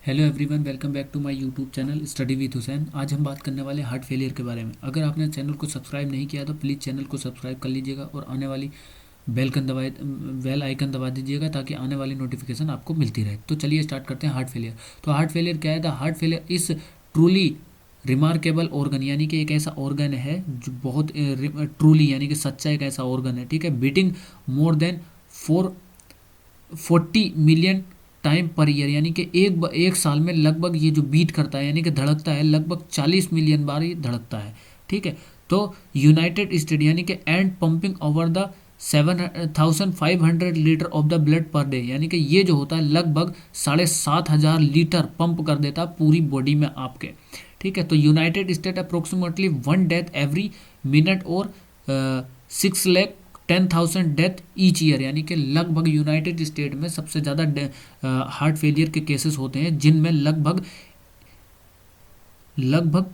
Hello everyone, welcome back to my YouTube channel study with Hussain. आज हम बात करने वाले हार्ट फेलियर के बारे में। अगर आपने चैनल को सब्सक्राइब नहीं किया तो प्लीज़ चैनल को सब्सक्राइब कर लीजिएगा और आने वाली बेल आइकन दबा दीजिएगा ताकि आने वाली नोटिफिकेशन आपको मिलती रहे। तो चलिए स्टार्ट करते हैं हार्ट फेलियर। तो हार्ट फेलियर क्या है? द हार्ट फेलियर इस ट्रूली रिमार्केबल ऑर्गन, यानी कि एक ऐसा ऑर्गन है जो बहुत ट्रूली यानी कि सच्चा एक ऐसा ऑर्गन है, ठीक है। Beating more than 40 million time per year, यानी कि एक साल में लगभग ये जो बीट करता है यानी कि धड़कता है, लगभग 40 मिलियन बार ये धड़कता है, ठीक है। तो यूनाइटेड स्टेट यानी कि and pumping over the 7,500 litre of the blood per day, यानी कि ये जो होता है लगभग 7,500 लीटर पंप कर देता है पूरी बॉडी में आपके, ठीक है। तो United state approximately 1 death every minute और 6,10,000 डेथ ईच ईयर, यानी कि लगभग यूनाइटेड स्टेट में सबसे ज़्यादा हार्ट फेलियर के केसेस होते हैं, जिनमें लगभग लगभग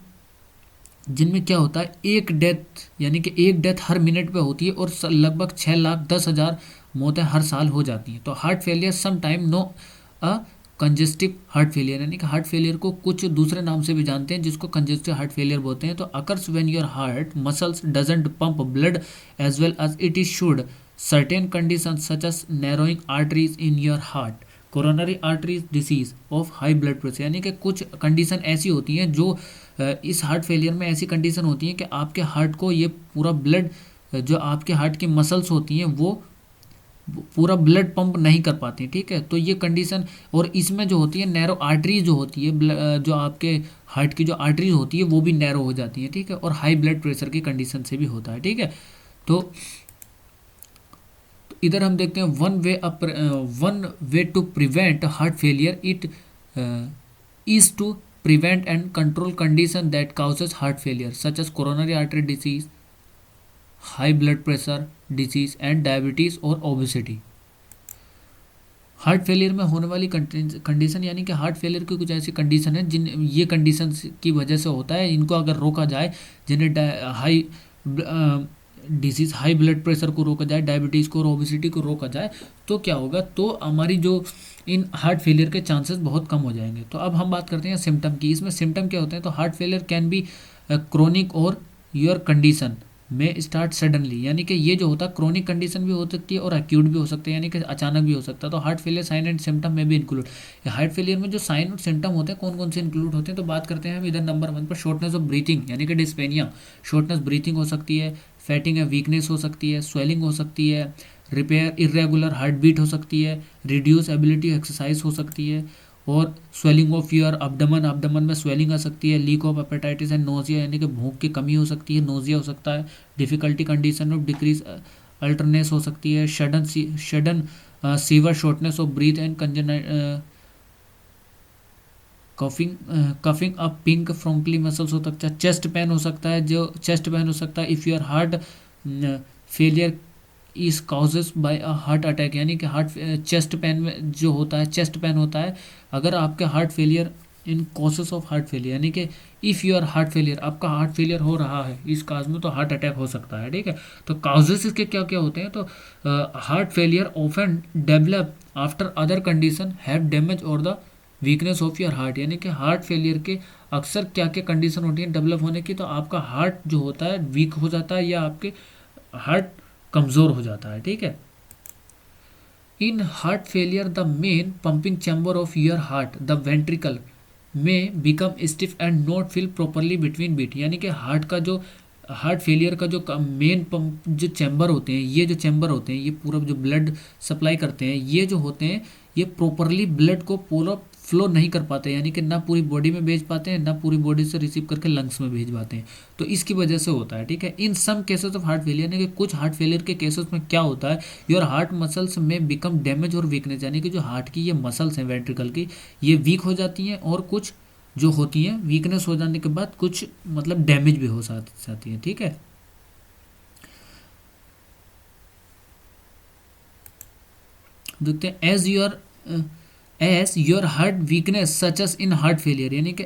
जिनमें क्या होता है एक डेथ, यानी कि एक डेथ हर मिनट पे होती है और लगभग 6,10,000 मौतें हर साल हो जाती हैं। तो heart failure some time no a congestive heart failure, यानी कि हार्ट फेलियर को कुछ दूसरे नाम से भी जानते हैं जिसको कंजेस्टिव हार्ट फेलियर बोलते हैं। तो occurs when your heart muscles doesn't pump blood as well as it is should, certain conditions such as narrowing arteries in your heart, coronary arteries disease of high blood pressure, यानी कि कुछ condition ऐसी होती हैं जो इस heart failure में ऐसी कंडीशन होती है कि आपके हार्ट को ये पूरा ब्लड, जो आपके हार्ट की मसल्स होती हैं वो पूरा ब्लड पंप नहीं कर पाती हैं, ठीक है। तो ये कंडीशन, और इसमें जो होती है नैरो आर्टरीज जो होती है, जो आपके हार्ट की जो आर्टरीज होती है वो भी नैरो हो जाती है, ठीक है। और हाई ब्लड प्रेशर की कंडीशन से भी होता है, ठीक है। तो इधर हम देखते हैं one way to prevent heart failure it is to prevent and control condition that causes heart failure such as coronary artery disease, high blood pressure disease and diabetes और obesity। हार्ट फेलियर में होने वाली condition, यानी कि heart failure की कुछ ऐसी condition है जिन ये कंडीशन की वजह से होता है, इनको अगर रोका जाए, जिन्हें high disease high blood pressure को रोका जाए, डायबिटीज़ को और ओबिसिटी को रोका जाए, तो क्या होगा, तो हमारी जो इन हार्ट फेलियर के चांसेस बहुत कम हो जाएंगे। तो अब हम बात करते हैं सिम्टम की। इसमें सिम्टम क्या होते हैं? तो heart failure can be chronic और योर कंडीशन में स्टार्ट सडनली, यानी कि ये जो होता है क्रोनिक कंडीशन भी हो सकती है और एक्यूट भी हो सकती है, यानी कि अचानक भी हो सकता है। तो heart failure sign and symptom में भी इंक्लूड, हार्ट फेलियर में जो साइन और सिम्टम होते हैं कौन कौन से इंक्लूड होते हैं, तो बात करते हैं हम इधर नंबर 1 पर शॉर्टनेस ऑफ ब्रीथिंग, यानी कि डिस्पेनिया, शॉर्टनेस ब्रीथिंग हो सकती है, फैटिंग है, वीकनेस हो सकती है, स्वेलिंग हो सकती है, रिपेयर इरेगुलर हार्ट बीट हो सकती है, रिड्यूस एबिलिटी एक्सरसाइज हो सकती है, और स्वेलिंग ऑफ योर अब्डमन में स्वेलिंग आ सकती है, leak of hepatitis and nausea, यानी कि भूख की कमी हो सकती है, नोजिया हो सकता है, difficulty condition of decrease alertness हो सकती है, sudden severe shortness of breath and coughing up pink frankly muscles हो सकता है, चेस्ट पेन हो सकता है, जो चेस्ट पेन हो सकता है if your heart failure is causes by a heart attack, यानी कि हार्ट चेस्ट पेन में जो होता है, चेस्ट पेन होता है अगर आपके heart failure in causes of heart failure, यानी कि इफ़ योर हार्ट फेलियर, आपका हार्ट फेलियर हो रहा है इस काज में, तो हार्ट अटैक हो सकता है, ठीक है। तो काउजेस इसके क्या क्या होते हैं? तो heart failure often develop after other condition have damage और the weakness of your heart, यानी कि हार्ट फेलियर के अक्सर क्या क्या कंडीशन होती है डेवलप होने की, तो आपका हार्ट जो होता है वीक हो जाता है या आपके हार्ट कमज़ोर हो जाता है, ठीक है। In heart failure the main pumping chamber of your heart the ventricle में become stiff and not fill properly between beat, यानी कि हार्ट का जो हार्ट फेलियर का जो मेन पंप जो चैम्बर होते हैं, ये जो चैम्बर होते हैं, ये पूरा जो ब्लड सप्लाई करते हैं, ये जो होते हैं ये प्रॉपरली ब्लड को पूरा फ्लो नहीं कर पाते, यानी कि ना पूरी बॉडी में भेज पाते हैं, ना पूरी बॉडी से रिसीव करके लंग्स में भेज पाते हैं। तो इसकी वजह से होता है, ठीक है। In some cases of heart failure, यानी कि कुछ हार्ट फेलियर के केसेस में क्या होता है, योर हार्ट मसल्स में बिकम डैमेज और वीकनेस, यानी कि जो हार्ट की ये मसल्स हैं वेंट्रिकल की, ये वीक हो जाती हैं, और कुछ जो होती हैं वीकनेस हो जाने के बाद कुछ मतलब डैमेज भी हो जाती है, ठीक है। देखते हैं as your heart weakness such as in heart failure, यानी कि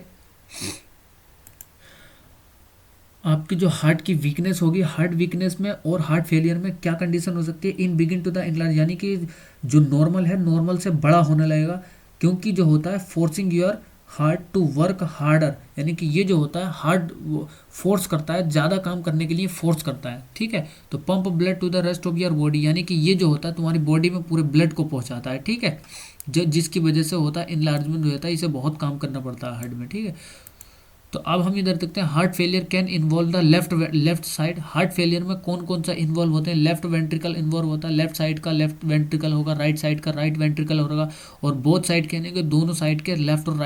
आपकी जो हार्ट की वीकनेस होगी, हार्ट वीकनेस में और हार्ट फेलियर में क्या कंडीशन हो सकती है, इन बिगिन टू द इंलार्ज, यानी कि जो नॉर्मल है नॉर्मल से बड़ा होने लगेगा, क्योंकि जो होता है forcing your heart to work harder, यानी कि ये जो होता है हार्ड फोर्स करता है, ज़्यादा काम करने के लिए फोर्स करता है, ठीक है। तो pump blood to the rest of your body, यानी कि ये जो होता है तुम्हारी बॉडी में पूरे ब्लड को पहुंचाता है, ठीक है। जो जिसकी वजह से होता है इनलार्जमेंट हो जाता है, इसे बहुत काम करना पड़ता है हार्ट में, ठीक है। तो अब हम इधर देखते हैं heart failure can involve the left side. Heart failure में कौन कौन सा इन्वॉल्व होते हैं? लेफ्ट वेंट्रिकल इन्वॉल्व होता है, लेफ्ट साइड का लेफ्ट वेंट्रिकल होगा, राइट साइड का राइट वेंट्रिकल होगा, और बोथ साइड कहने के दोनों साइड के लेफ्ट और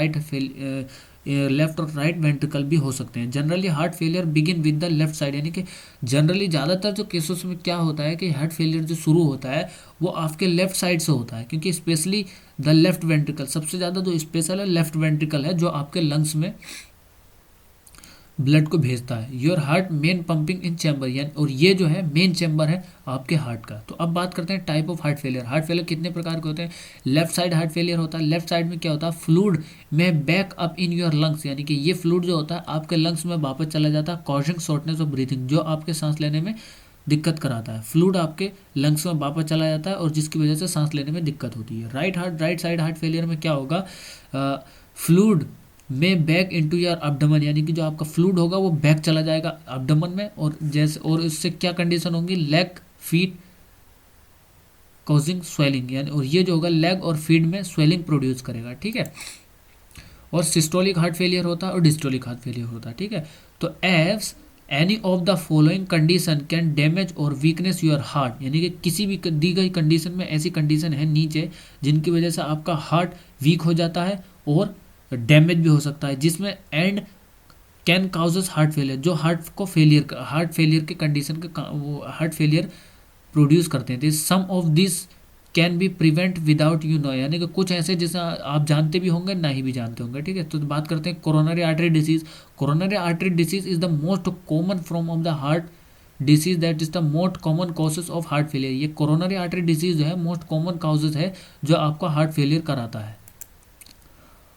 राइट वेंट्रिकल भी हो सकते हैं। Generally heart failure begin with the left side, यानी कि जनरली ज़्यादातर जो केसेस में क्या होता है कि हार्ट फेलियर जो शुरू होता है वो आपके लेफ्ट साइड से होता है, क्योंकि स्पेशली द लेफ्ट वेंट्रिकल सबसे ज़्यादा जो स्पेशल है लेफ्ट वेंट्रिकल है, जो आपके लंग्स में ब्लड को भेजता है। Your heart main pumping in chamber, यानी और ये जो है मेन चैम्बर है आपके हार्ट का। तो अब बात करते हैं type of heart failure. Heart failure कितने प्रकार के होते हैं? लेफ्ट साइड हार्ट फेलियर होता है। लेफ्ट साइड में क्या होता है? फ्लूड में back up in your lungs, यानी कि ये फ्लूड जो होता है आपके लंग्स में वापस चला जाता है, कॉजिंग शॉर्टनेस ऑफ ब्रीथिंग, जो आपके सांस लेने में दिक्कत कराता है। फ्लूड आपके लंग्स में वापस चला जाता है और जिसकी वजह से सांस लेने में दिक्कत होती है। राइट साइड हार्ट फेलियर में क्या होगा? फ्लूड में बैक इनटू योर एब्डोमेन, यानी कि जो आपका फ्लूड होगा वो बैक चला जाएगा एब्डोमेन में, और जैसे और इससे क्या कंडीशन होंगी? लेग फीट कॉजिंग स्वेलिंग, यानी और ये जो होगा लेग और फीट में स्वेलिंग प्रोड्यूस करेगा, ठीक है। और सिस्टोलिक हार्ट फेलियर होता है और डिस्टोलिक हार्ट फेलियर होता है, ठीक है। तो as any of the following condition can damage or weakness your heart, यानी कि किसी भी दी गई कंडीशन में ऐसी कंडीशन है नीचे जिनकी वजह से आपका हार्ट वीक हो जाता है और डैमेज भी हो सकता है, जिसमें and can causes heart failure, जो हार्ट फेलियर के कंडीशन के वो हार्ट फेलियर प्रोड्यूस करते हैं। Some of this can be prevent without you know, यानी कि कुछ ऐसे जिसे आप जानते भी होंगे ना ही भी जानते होंगे, ठीक है। तो बात करते हैं coronary artery disease. Coronary artery disease is the most common form of the heart disease that is the most common causes of heart failure. ये कोरोनरी आर्टरी डिसीज जो है मोस्ट कॉमन कॉजेज है जो आपका हार्ट फेलियर कराता है।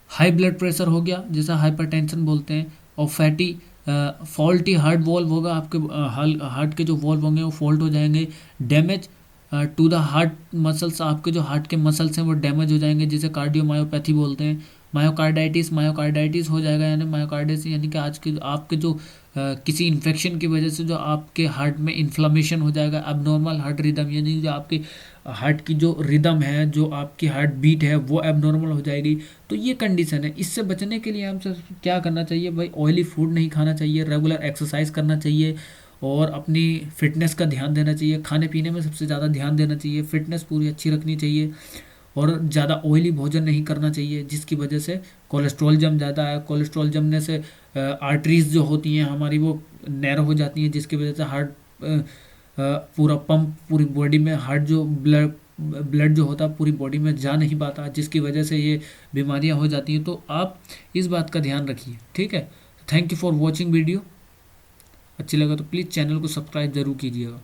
High blood pressure हो गया, जैसा हाइपरटेंशन बोलते हैं, और फैटी फॉल्टी हार्ट वॉल्व होगा, आपके हार्ट के जो वॉल्व होंगे वो फॉल्ट हो जाएंगे। Damage to the heart muscles, आपके जो हार्ट के मसल्स हैं वो डैमेज हो जाएंगे, जिसे कार्डियोमायोपैथी बोलते हैं। मायोकार्डाइटिस हो जाएगा, यानी मायोकार्डिस यानी कि आज के आपके जो किसी इन्फेक्शन की वजह से जो आपके हार्ट में इन्फ्लामेशन हो जाएगा। एबनॉर्मल हार्ट रिदम, यानी जो आपके हार्ट की जो रिदम है, जो आपकी हार्ट बीट है वो एबनॉर्मल हो जाएगी। तो ये कंडीशन है। इससे बचने के लिए हमसे क्या करना चाहिए भाई? ऑयली फूड नहीं खाना चाहिए, रेगुलर एक्सरसाइज करना चाहिए और अपनी फिटनेस का ध्यान देना चाहिए। खाने पीने में सबसे ज़्यादा ध्यान देना चाहिए, फिटनेस पूरी अच्छी रखनी चाहिए और ज़्यादा ऑयली भोजन नहीं करना चाहिए, जिसकी वजह से कोलेस्ट्रॉल जम जाता है। कोलेस्ट्रॉल जमने से आर्टरीज जो होती हैं हमारी वो नैरो हो जाती हैं, जिसकी वजह से हार्ट पूरा पंप पूरी बॉडी में हार्ट जो ब्लड जो होता है पूरी बॉडी में जा नहीं पाता, जिसकी वजह से ये बीमारियां हो जाती हैं। तो आप इस बात का ध्यान रखिए, ठीक है। Thank you for watching video. अच्छी लगा तो प्लीज़ चैनल को सब्सक्राइब ज़रूर कीजिएगा।